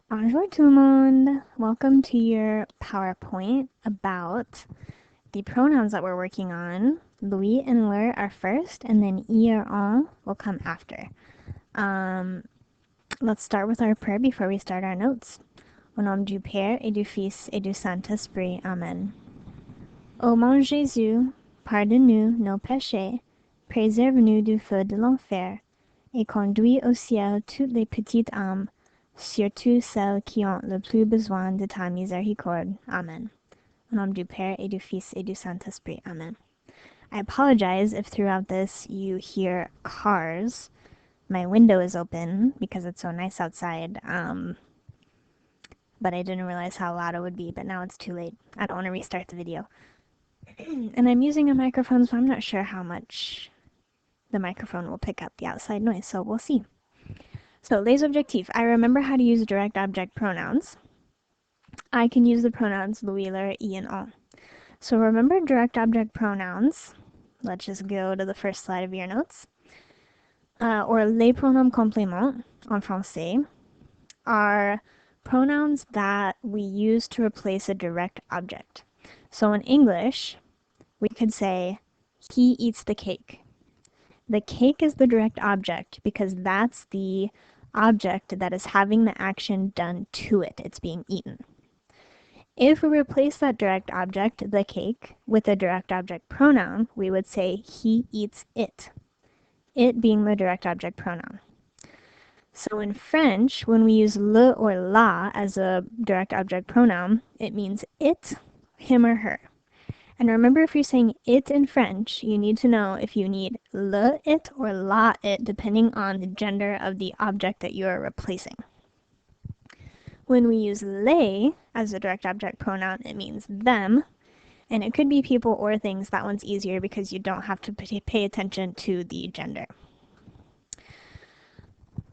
Bonjour tout le monde! Welcome to your PowerPoint about the pronouns that we're working on. Lui and leur are first, and then I or on will come after. Let's start with our prayer before we start our notes. Au nom du Père et du Fils et du Saint-Esprit. Amen. Ô mon Jésus, pardonne-nous nos péchés, préserve-nous du feu de l'enfer, et conduis au ciel toutes les petites âmes, surtout celles qui ont le plus besoin de ta miséricorde. Amen. Au nom du Père et du Fils et du Saint-Esprit. Amen. I apologize if throughout this you hear cars. My window is open because it's so nice outside, but I didn't realize how loud it would be, but now it's too late. I don't want to restart the video. And I'm using a microphone, so I'm not sure how much the microphone will pick up the outside noise, so we'll see. So, les objectifs. I remember how to use direct object pronouns. I can use the pronouns lui, leur, I, and on. So remember direct object pronouns. Let's just go to the first slide of your notes. Or les pronoms compléments en français are pronouns that we use to replace a direct object. So in English, we could say, he eats the cake. The cake is the direct object because that's the object that is having the action done to it. It's being eaten. If we replace that direct object, the cake, with a direct object pronoun, we would say he eats it. It being the direct object pronoun. So in French, when we use le or la as a direct object pronoun, it means it, him or her. And remember, if you're saying it in French, you need to know if you need le it or la it, depending on the gender of the object that you are replacing. When we use les as a direct object pronoun, it means them, and it could be people or things. That one's easier because you don't have to pay attention to the gender.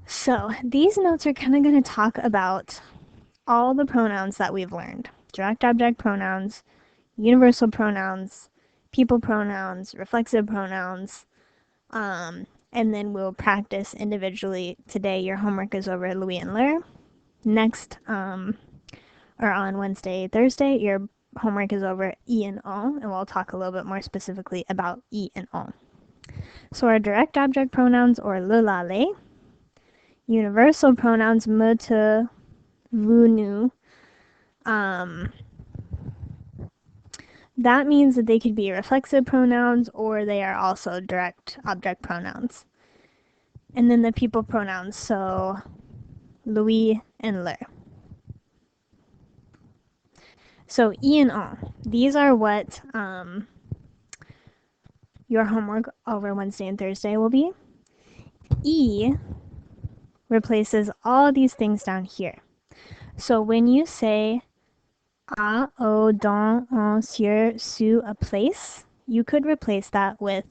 So these notes are kind of going to talk about all the pronouns that we've learned. Direct object pronouns, universal pronouns, people pronouns, reflexive pronouns, and then we'll practice individually. Today your homework is over lui and leur. Next, or on Wednesday, Thursday, your homework is over I and on, and we'll talk a little bit more specifically about I and on. So our direct object pronouns, or le, la, les. Universal pronouns, me, te, vous, nous. That means that they could be reflexive pronouns or they are also direct object pronouns. And then the people pronouns, so lui and leur. So I and on. These are what your homework over Wednesday and Thursday will be. I replaces all these things down here. So when you say à, au, dans, en, sur, sous, a place, you could replace that with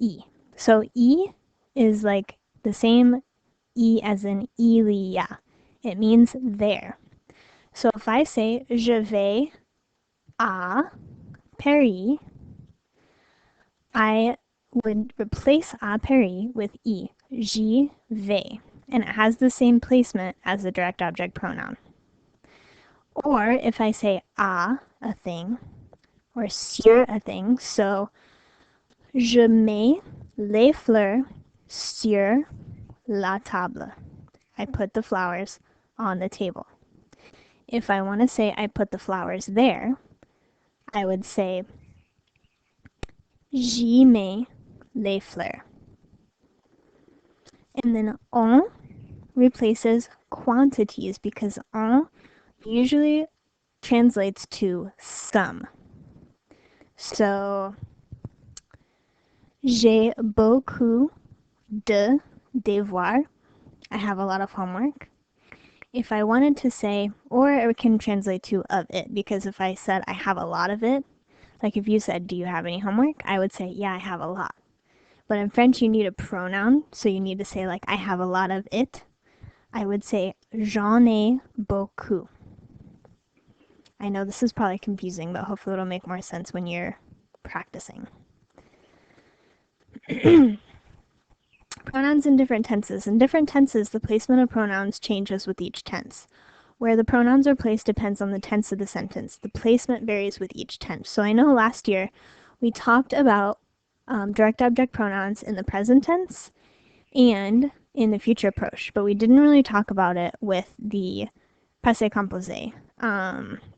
I. So I is like the same I as in il y a. It means there. So if I say je vais à Paris, I would replace à Paris with I. J'y vais. And it has the same placement as the direct object pronoun. Or if I say à a thing, or sur a thing, so je mets les fleurs sur la table. I put the flowers on the table. If I want to say I put the flowers there, I would say j'y mets les fleurs. And then on replaces quantities because on usually translates to some. So, j'ai beaucoup de devoirs. I have a lot of homework. If I wanted to say, or it can translate to of it, because if I said I have a lot of it, like if you said, do you have any homework? I would say, yeah, I have a lot. But in French, you need a pronoun, so you need to say, like, I have a lot of it. I would say, j'en ai beaucoup. I know this is probably confusing, but hopefully it'll make more sense when you're practicing. Pronouns in different tenses. In different tenses, the placement of pronouns changes with each tense. Where the pronouns are placed depends on the tense of the sentence. The placement varies with each tense. So I know last year we talked about direct object pronouns in the present tense and in the future approach, but we didn't really talk about it with the passé composé.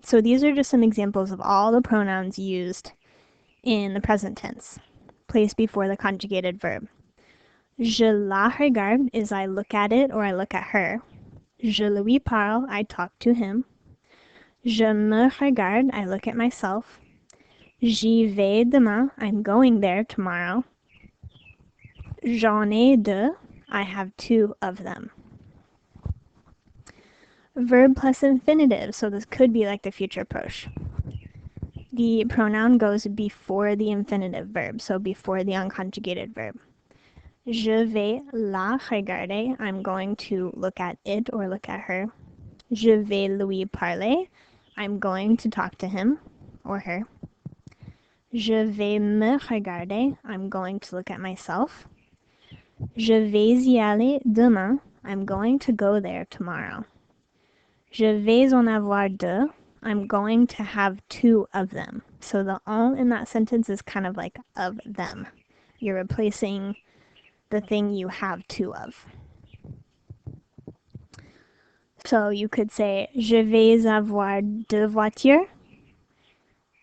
So these are just some examples of all the pronouns used in the present tense, placed before the conjugated verb. Je la regarde is I look at it or I look at her. Je lui parle, I talk to him. Je me regarde, I look at myself. J'y vais demain, I'm going there tomorrow. J'en ai deux, I have two of them. Verb plus infinitive, so this could be like the future approach. The pronoun goes before the infinitive verb, so before the unconjugated verb. Je vais la regarder. I'm going to look at it or look at her. Je vais lui parler. I'm going to talk to him or her. Je vais me regarder. I'm going to look at myself. Je vais y aller demain. I'm going to go there tomorrow. Je vais en avoir deux. I'm going to have two of them. So the en in that sentence is kind of like of them. You're replacing the thing you have two of. So you could say, je vais avoir deux voitures,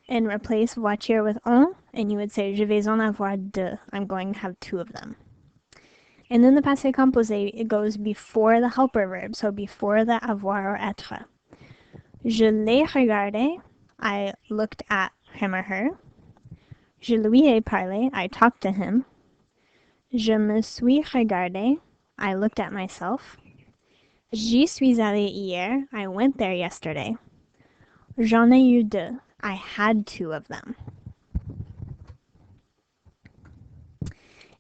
and replace voiture with un, and you would say, je vais en avoir deux. I'm going to have two of them. And then the passé composé, it goes before the helper verb, so before the avoir or être. Je l'ai regardé, I looked at him or her. Je lui ai parlé, I talked to him. Je me suis regardé, I looked at myself. J'y suis allé hier, I went there yesterday. J'en ai eu deux, I had two of them.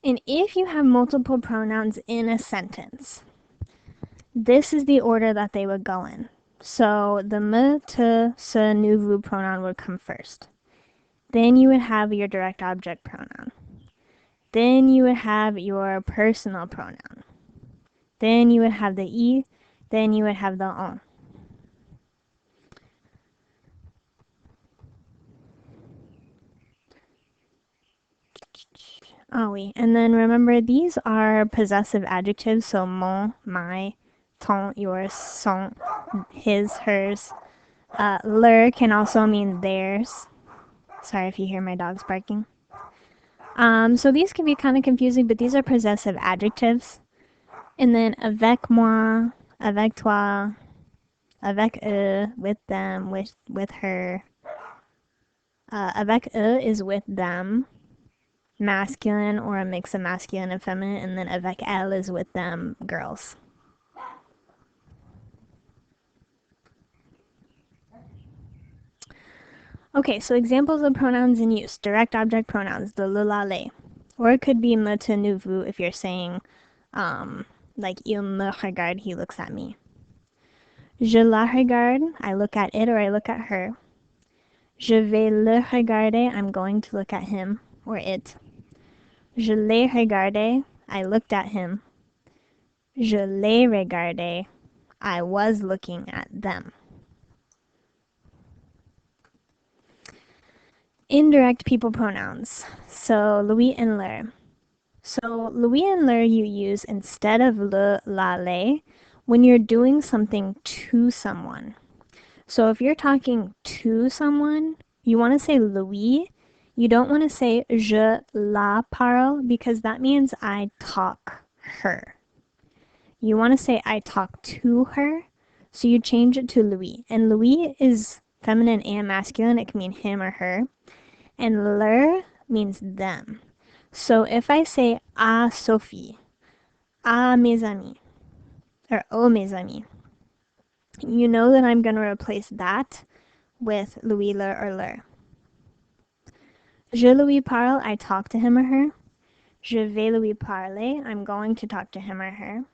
And if you have multiple pronouns in a sentence, this is the order that they would go in. So the me, te, se, nous, vous pronoun would come first. Then you would have your direct object pronoun. Then you would have your personal pronoun. Then you would have the I. Then you would have the on. Oh, oui. And then remember, these are possessive adjectives. So mon, my, ton, yours, son, his, hers. Leur can also mean theirs. Sorry if you hear my dogs barking. So these can be kind of confusing, but these are possessive adjectives. And then avec moi, avec toi, avec eux, with them, with her. Avec eux is with them, masculine or a mix of masculine and feminine, and then avec elle is with them, girls. Okay, so examples of pronouns in use. Direct object pronouns, the le, la, les. Or it could be me, te, nous, vous if you're saying, like, il me regarde, he looks at me. Je la regarde, I look at it or I look at her. Je vais le regarder, I'm going to look at him or it. Je l'ai regardé, I looked at him. Je l'ai regardé, I was looking at them. Indirect people pronouns. So lui and leur. So lui and leur you use instead of le, la, les when you're doing something to someone. So if you're talking to someone, you want to say lui. You don't want to say je la parle because that means I talk her. You want to say I talk to her, so you change it to lui. And lui is feminine and masculine. It can mean him or her. And leur means them. So if I say à Sophie, à mes amis, or aux mes amis, you know that I'm going to replace that with lui, leur, or leur. Je lui parle, I talk to him or her. Je vais lui parler, I'm going to talk to him or her.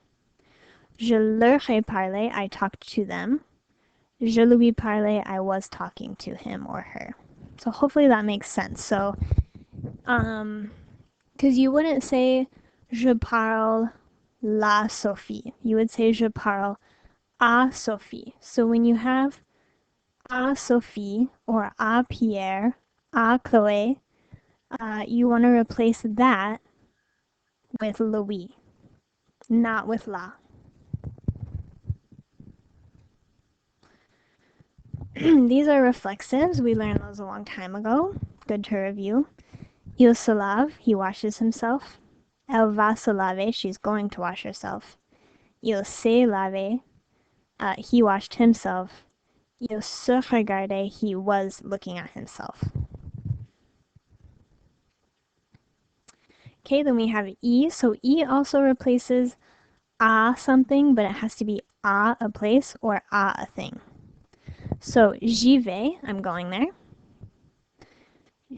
Je leur ai parlé, I talked to them. Je lui parlais, I was talking to him or her. So hopefully that makes sense. So, because you wouldn't say je parle la Sophie. You would say je parle à Sophie. So when you have à Sophie or à Pierre, à Chloé, you want to replace that with Louis, not with la. These are reflexives. We learned those a long time ago. Good to review. Il se lave, he washes himself. Elle va se laver, she's going to wash herself. Il s'est lavé, he washed himself. Il se regardait, he was looking at himself. Okay, then we have e. So e also replaces a something, but it has to be a place, or a thing. So j'y vais, I'm going there.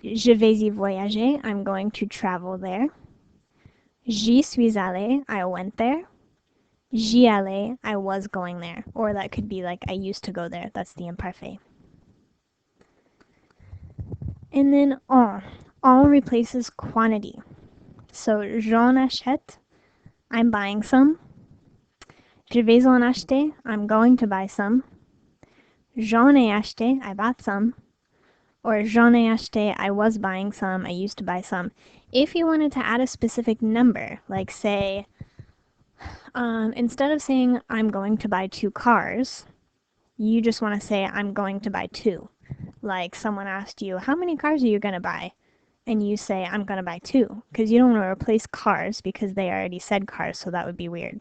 Je vais y voyager, I'm going to travel there. J'y suis allé, I went there. J'y allais, I was going there. Or that could be like I used to go there. That's the imparfait. And then en. En replaces quantity. So j'en achète, I'm buying some. Je vais en acheter, I'm going to buy some. J'en ai acheté, I bought some. Or j'en ai acheté, I was buying some, I used to buy some. If you wanted to add a specific number, like say, instead of saying I'm going to buy 2 cars, you just want to say I'm going to buy 2. Like someone asked you, how many cars are you going to buy? And you say, I'm going to buy 2. Because you don't want to replace cars because they already said cars, so that would be weird.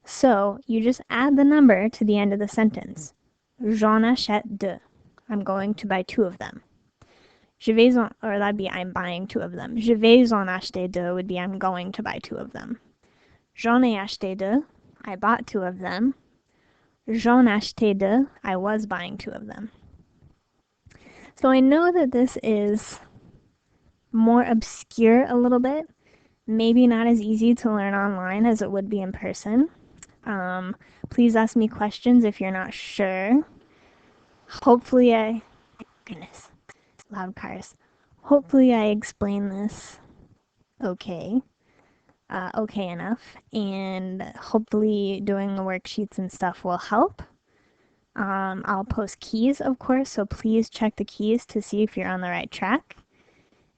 So you just add the number to the end of the sentence. J'en achète 2. I'm going to buy 2 of them. Je vais en, or that'd be I'm buying 2 of them. Je vais en acheter 2 would be I'm going to buy 2 of them. J'en ai acheté 2. I bought 2 of them. J'en achetais 2. I was buying 2 of them. So I know that this is more obscure a little bit, maybe not as easy to learn online as it would be in person. Please ask me questions if you're not sure. Hopefully goodness, loud cars. Hopefully I explain this okay enough, and hopefully doing the worksheets and stuff will help. I'll post keys, of course, so please check the keys to see if you're on the right track.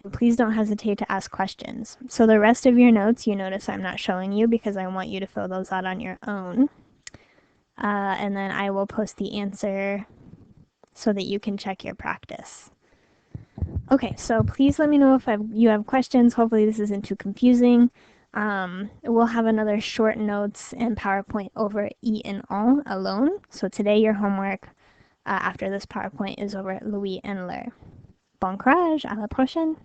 And please don't hesitate to ask questions. So the rest of your notes, you notice I'm not showing you because I want you to fill those out on your own. And then I will post the answer so that you can check your practice. Okay, so please let me know if you have questions. Hopefully this isn't too confusing. We'll have another short notes and PowerPoint over e and en alone. So today your homework after this PowerPoint is over Louis and leur. Bon courage, à la prochaine!